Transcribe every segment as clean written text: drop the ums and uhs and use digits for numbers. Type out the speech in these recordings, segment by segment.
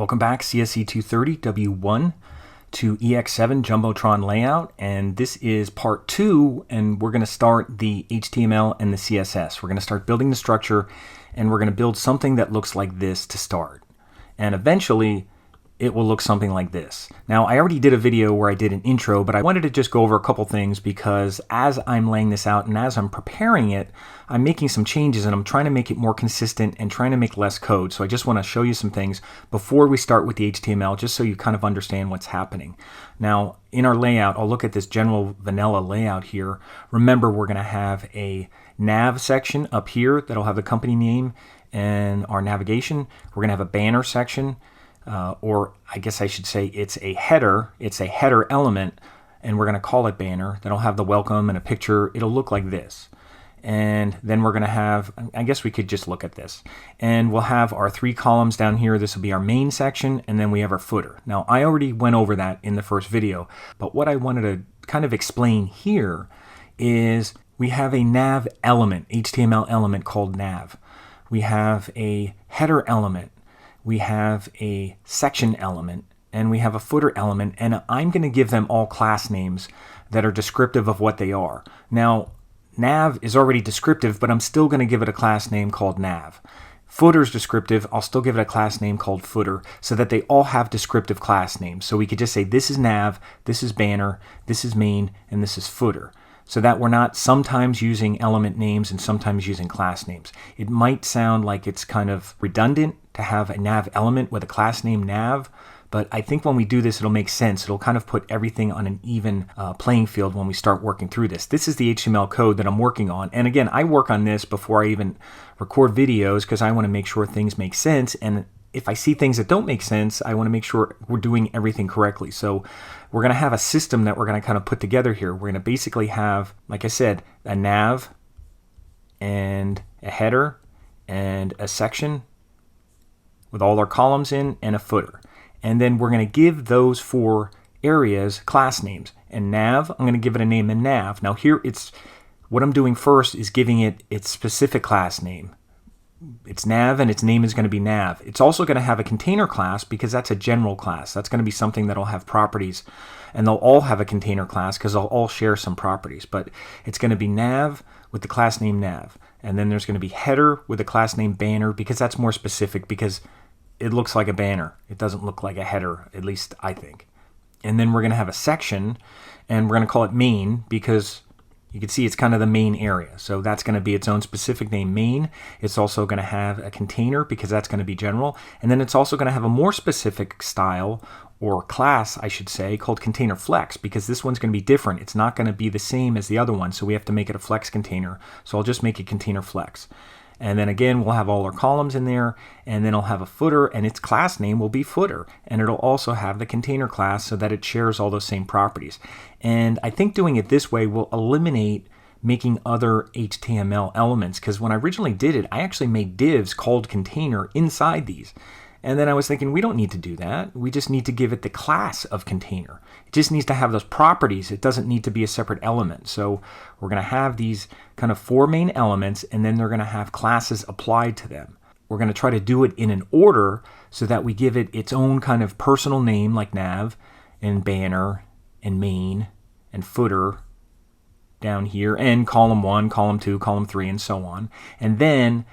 Welcome back, CSC230 W1 to ex7 Jumbotron layout, and this is part 2, and we're going to start the HTML and the CSS. We're going to start building the structure, and we're going to build something that looks like this to start. And eventually, it will look something like this. Now, I already did a video where I did an intro, but I wanted to just go over a couple things because as I'm laying this out and as I'm preparing it, I'm making some changes and I'm trying to make it more consistent and trying to make less code. So I just want to show you some things before we start with the HTML, just so you kind of understand what's happening. Now, in our layout, I'll look at this general vanilla layout here. Remember, we're going to have a nav section up here that'll have the company name and our navigation. We're going to have a banner section. Or I guess I should say it's a header element, and we're going to call it banner. That'll have the welcome and a picture. It'll look like this. And then we're going to have, I guess we could just look at this. And we'll have our 3 columns down here. This will be our main section, and then we have our footer. Now, I already went over that in the first video, but what I wanted to kind of explain here is we have a nav element, HTML element called nav. We have a header element. We have a section element, and we have a footer element, and I'm going to give them all class names that are descriptive of what they are. Now, nav is already descriptive, but I'm still going to give it a class name called nav. Footer is descriptive. I'll still give it a class name called footer so that they all have descriptive class names. So we could just say this is nav, this is banner, this is main, and this is footer, so that we're not sometimes using element names and sometimes using class names. It might sound like it's kind of redundant to have a nav element with a class name nav, but I think when we do this, it'll make sense. It'll kind of put everything on an even playing field when we start working through this. This is the HTML code that I'm working on. And again, I work on this before I even record videos because I want to make sure things make sense. And if I see things that don't make sense, I want to make sure we're doing everything correctly. So we're going to have a system that we're going to kind of put together here. We're going to basically have, like I said, a nav and a header and a section with all our columns in and a footer. And then we're going to give those 4 areas class names. And nav, I'm going to give it a name in nav. Now here, what I'm doing first is giving it its specific class name. It's nav, and its name is going to be nav. It's also going to have a container class because that's a general class. That's going to be something that'll have properties, and they'll all have a container class because they'll all share some properties. But it's going to be nav with the class name nav. And then there's going to be header with the class name banner because that's more specific because it looks like a banner. It doesn't look like a header, at least I think. And then we're going to have a section, and we're going to call it main because you can see it's kind of the main area. So that's going to be its own specific name, main. It's also going to have a container because that's going to be general. And then it's also going to have a more specific style or class, I should say, called container flex because this one's going to be different. It's not going to be the same as the other one. So we have to make it a flex container. So I'll just make it container flex. And then again, we'll have all our columns in there, and then I'll have a footer, and its class name will be footer. And it'll also have the container class so that it shares all those same properties. And I think doing it this way will eliminate making other HTML elements, because when I originally did it, I actually made divs called container inside these. And then I was thinking, we don't need to do that. We just need to give it the class of container. It just needs to have those properties. It doesn't need to be a separate element. So we're going to have these kind of 4 main elements, and then they're going to have classes applied to them. We're going to try to do it in an order so that we give it its own kind of personal name like nav and banner and main and footer down here, and column 1, column 2, column 3, and so on. And then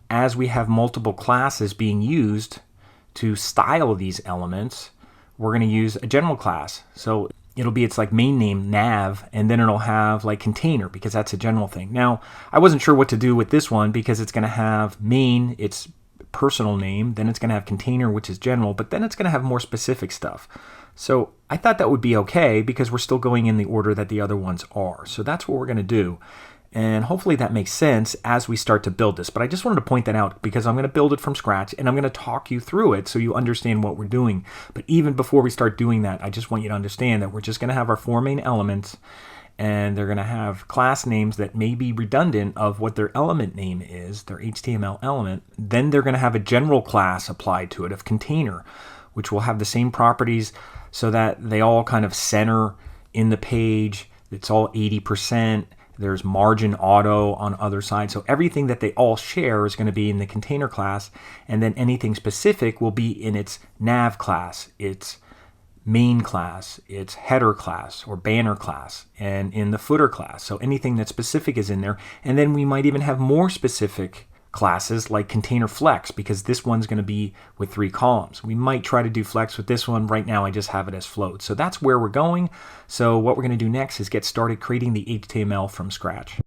as we have multiple classes being used to style these elements, we're going to use a general class. So it'll be its like main name nav, and then it'll have like container because that's a general thing. Now, I wasn't sure what to do with this one because it's going to have main, its personal name, then it's going to have container, which is general, but then it's going to have more specific stuff. So I thought that would be okay because we're still going in the order that the other ones are. So that's what we're going to do. And hopefully that makes sense as we start to build this. But I just wanted to point that out because I'm going to build it from scratch and I'm going to talk you through it so you understand what we're doing. But even before we start doing that, I just want you to understand that we're just going to have our 4 main elements, and they're going to have class names that may be redundant of what their element name is, their HTML element. Then they're going to have a general class applied to it of container, which will have the same properties so that they all kind of center in the page. It's all 80%. There's margin auto on other side. So everything that they all share is going to be in the container class, and then anything specific will be in its nav class, its main class, its header class or banner class, and in the footer class. So anything that's specific is in there. And then we might even have more specific classes like container flex, because this one's going to be with 3 columns. We might try to do flex with this one. Right now I just have it as float. So that's where we're going. So what we're going to do next is get started creating the HTML from scratch.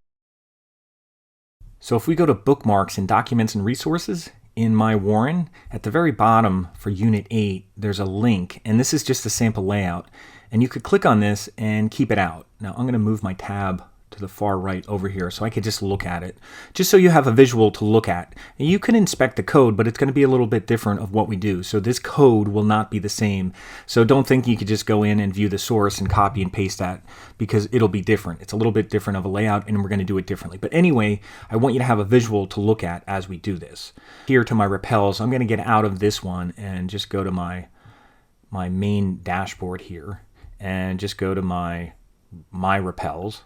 So if we go to bookmarks and documents and resources in my Warren, at the very bottom for unit 8 there's a link, and this is just a sample layout, and you could click on this and keep it out. Now I'm going to move my tab to the far right over here so I could just look at it, just so you have a visual to look at. And you can inspect the code, but it's going to be a little bit different of what we do. So this code will not be the same. So don't think you could just go in and view the source and copy and paste that, because it'll be different. It's a little bit different of a layout, and we're going to do it differently. But anyway, I want you to have a visual to look at as we do this. Here to my repels, I'm going to get out of this one and just go to my main dashboard here, and just go to my repels.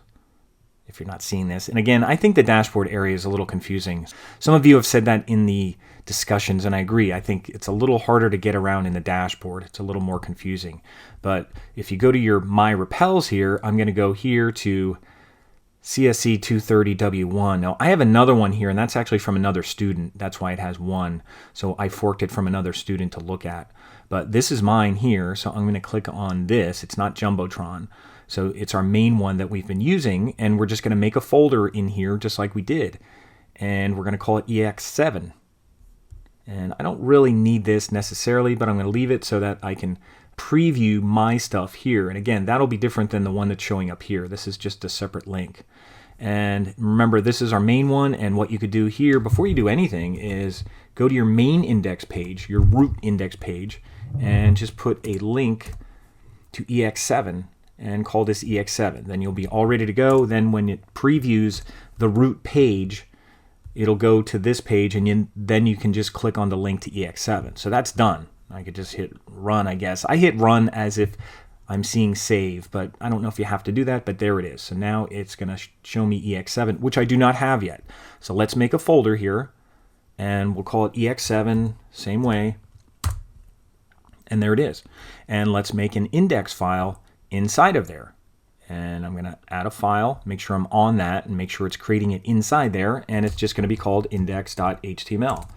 If you're not seeing this. And again, I think the dashboard area is a little confusing. Some of you have said that in the discussions, and I agree. I think it's a little harder to get around in the dashboard. It's a little more confusing. But if you go to your My Repels here, I'm going to go here to CSC230 W1. Now, I have another one here, and that's actually from another student. That's why it has 1. So I forked it from another student to look at. But this is mine here, so I'm going to click on this. It's not Jumbotron. So it's our main one that we've been using, and we're just going to make a folder in here just like we did. And we're going to call it ex7. And I don't really need this necessarily, but I'm going to leave it so that I can preview my stuff here. And again, that'll be different than the one that's showing up here. This is just a separate link. And remember, this is our main one, and what you could do here before you do anything is go to your main index page, your root index page, and just put a link to ex7. And call this ex7. Then you'll be all ready to go. Then when it previews the root page, it'll go to this page, and then you can just click on the link to ex7. So that's done. I could just hit run, I guess. I hit run as if I'm seeing save, but I don't know if you have to do that, but there it is. So now it's going to show me ex7, which I do not have yet. So let's make a folder here, and we'll call it ex7, same way. And there it is. And let's make an index file inside of there. And I'm going to add a file, make sure I'm on that, and make sure it's creating it inside there, and it's just going to be called index.html.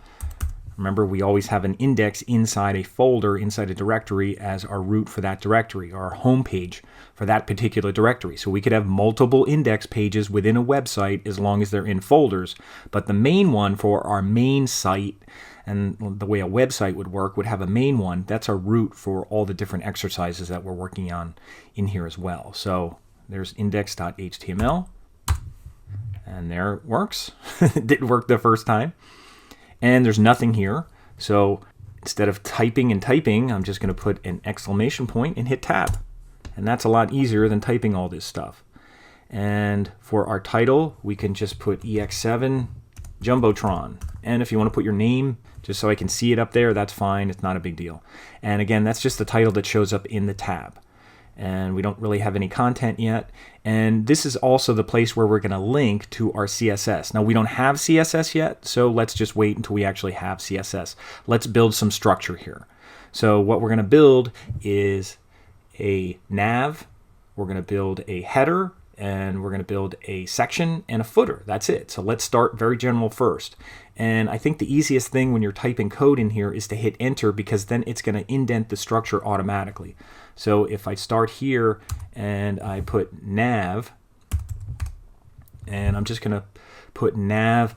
Remember, we always have an index inside a folder, inside a directory, as our root for that directory, or our home page for that particular directory. So we could have multiple index pages within a website as long as they're in folders, but the main one for our main site, and the way a website would work, would have a main one. That's our root for all the different exercises that we're working on in here as well. So there's index.html, and there it works. It didn't work the first time. And there's nothing here. So instead of typing and typing, I'm just going to put an exclamation point and hit tab. And that's a lot easier than typing all this stuff. And for our title, we can just put ex7 Jumbotron. And if you want to put your name, just so I can see it up there, that's fine. It's not a big deal. And again, that's just the title that shows up in the tab. And we don't really have any content yet. And this is also the place where we're going to link to our CSS. Now, we don't have CSS yet, so let's just wait until we actually have CSS. Let's build some structure here. So what we're going to build is a nav, we're going to build a header, and we're going to build a section and a footer. That's it. So let's start very general first. And I think the easiest thing when you're typing code in here is to hit enter, because then it's going to indent the structure automatically. So if I start here and I put nav, and I'm just going to put nav.nav.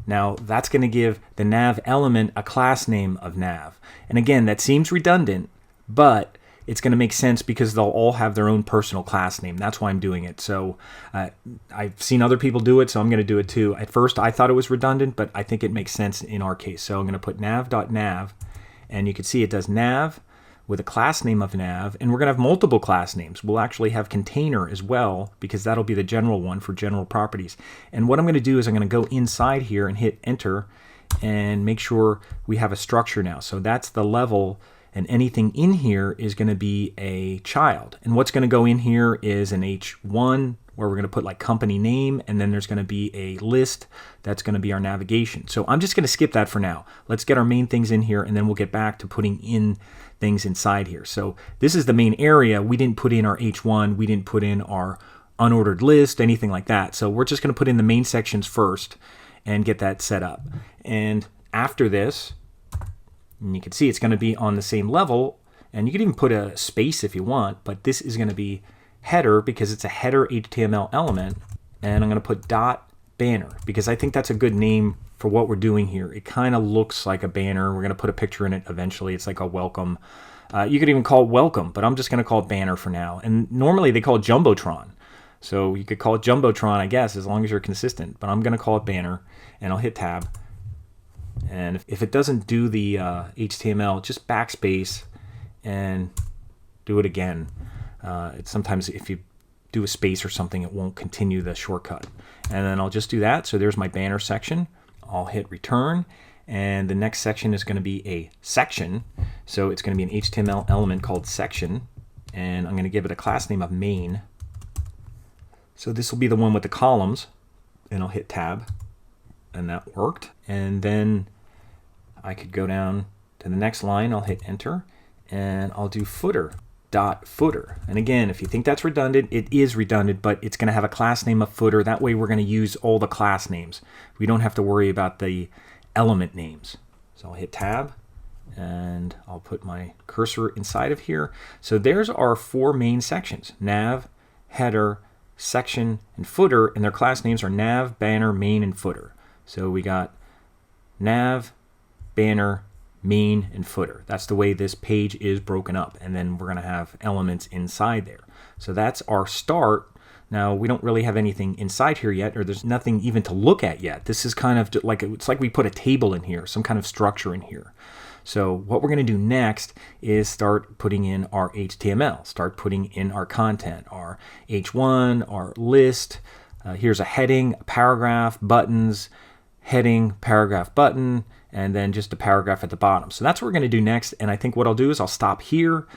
Now that's going to give the nav element a class name of nav. And again, that seems redundant, but it's going to make sense because they'll all have their own personal class name. That's why I'm doing it. So I've seen other people do it, so I'm going to do it too. At first, I thought it was redundant, but I think it makes sense in our case. So I'm going to put nav.nav, and you can see it does nav with a class name of nav, and we're going to have multiple class names. We'll actually have container as well, because that'll be the general one for general properties. And what I'm going to do is I'm going to go inside here and hit enter and make sure we have a structure now. So that's the level, and anything in here is going to be a child. And what's going to go in here is an H1, where we're going to put like company name, and then there's going to be a list that's going to be our navigation. So I'm just going to skip that for now. Let's get our main things in here, and then we'll get back to putting in things inside here. So this is the main area. We didn't put in our H1, we didn't put in our unordered list, anything like that. So we're just going to put in the main sections first and get that set up. And after this, and you can see it's going to be on the same level, and you can even put a space if you want, but this is going to be header because it's a header HTML element, and I'm going to put dot banner because I think that's a good name for what we're doing here. It kind of looks like a banner. We're going to put a picture in it eventually. It's like a welcome. You could even call it welcome, but I'm just going to call it banner for now. And normally they call it Jumbotron. So you could call it Jumbotron, I guess, as long as you're consistent. But I'm going to call it banner, and I'll hit tab. And if it doesn't do the HTML, just backspace and do it again. Sometimes if you do a space or something, it won't continue the shortcut. And then I'll just do that. So there's my banner section. I'll hit return. And the next section is going to be a section. So it's going to be an HTML element called section. And I'm going to give it a class name of main. So this will be the one with the columns, and I'll hit tab, and that worked. And then I could go down to the next line, I'll hit enter, and I'll do footer, dot footer. And again, if you think that's redundant, it is redundant, but it's going to have a class name of footer. That way we're going to use all the class names. We don't have to worry about the element names. So I'll hit tab, and I'll put my cursor inside of here. So there's our 4 main sections: nav, header, section, and footer, and their class names are nav, banner, main, and footer. So we got nav, banner, main, and footer. That's the way this page is broken up, and then we're going to have elements inside there. So that's our start. Now we don't really have anything inside here yet, or there's nothing even to look at yet. This is kind of like, it's like we put a table in here, some kind of structure in here. So what we're going to do next is start putting in our HTML, start putting in our content, our H1, our list. Here's a heading, a paragraph, buttons, heading, paragraph, button, and then just a paragraph at the bottom. So that's what we're going to do next. And I think what I'll do is I'll stop here.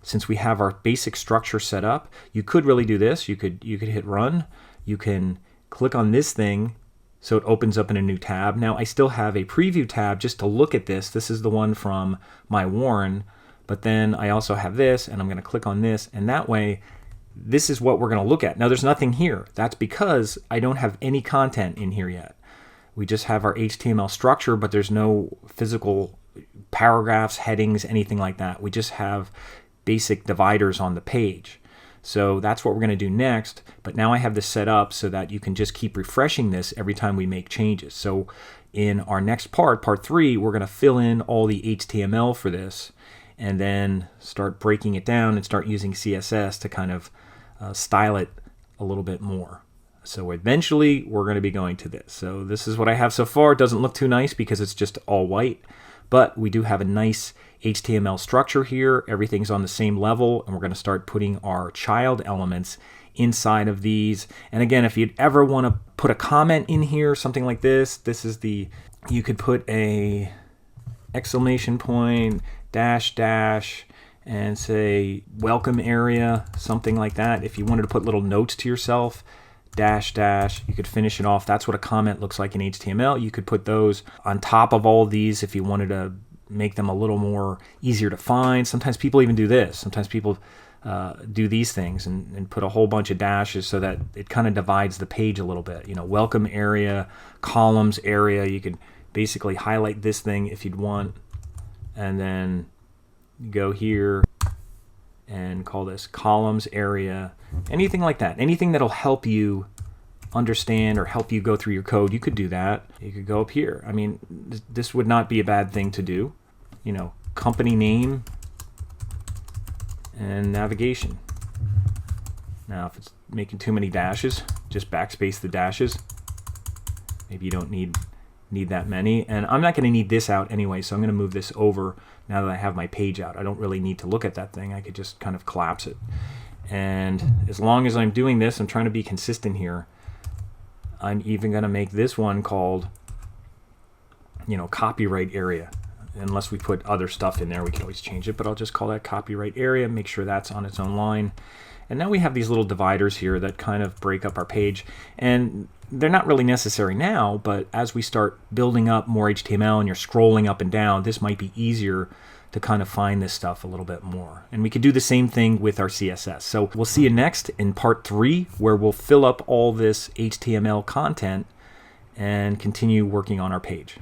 Since we have our basic structure set up, you could really do this. You could hit run. You can click on this thing, so it opens up in a new tab. Now I still have a preview tab just to look at this. This is the one from my Warren, but then I also have this, and I'm going to click on this, and that way this is what we're going to look at. Now there's nothing here. That's because I don't have any content in here yet. We just have our HTML structure, but there's no physical paragraphs, headings, anything like that. We just have basic dividers on the page. So that's what we're going to do next, but now I have this set up so that you can just keep refreshing this every time we make changes. So in our next part, part 3, we're going to fill in all the HTML for this and then start breaking it down and start using CSS to kind of style it a little bit more. So eventually we're going to be going to this. So this is what I have so far. It doesn't look too nice because it's just all white, but we do have a nice HTML structure here. Everything's on the same level, and we're going to start putting our child elements inside of these. And again, if you'd ever want to put a comment in here, something like this, you could put a exclamation point, dash, dash, and say welcome area, something like that. If you wanted to put little notes to yourself, dash, dash, you could finish it off. That's what a comment looks like in HTML. You could put those on top of all of these if you wanted to make them a little more easier to find. Sometimes people even do this. Sometimes people do these things and put a whole bunch of dashes so that it kind of divides the page a little bit. You know, welcome area, columns area. You could basically highlight this thing if you'd want, and then go here and call this columns area. Anything like that. Anything that'll help you understand or help you go through your code, you could do that. You could go up here. I mean, this would not be a bad thing to do. You know, company name and navigation. Now, if it's making too many dashes, just backspace the dashes. Maybe you don't need that many. And I'm not going to need this out anyway, so I'm going to move this over now that I have my page out. I don't really need to look at that thing. I could just kind of collapse it. And as long as I'm doing this, I'm trying to be consistent here. I'm even going to make this one called, you know, copyright area. Unless we put other stuff in there, we can always change it, but I'll just call that copyright area, make sure that's on its own line. And now we have these little dividers here that kind of break up our page. And they're not really necessary now, but as we start building up more HTML and you're scrolling up and down, this might be easier to kind of find this stuff a little bit more. And we could do the same thing with our CSS. So we'll see you next in part 3, where we'll fill up all this HTML content and continue working on our page.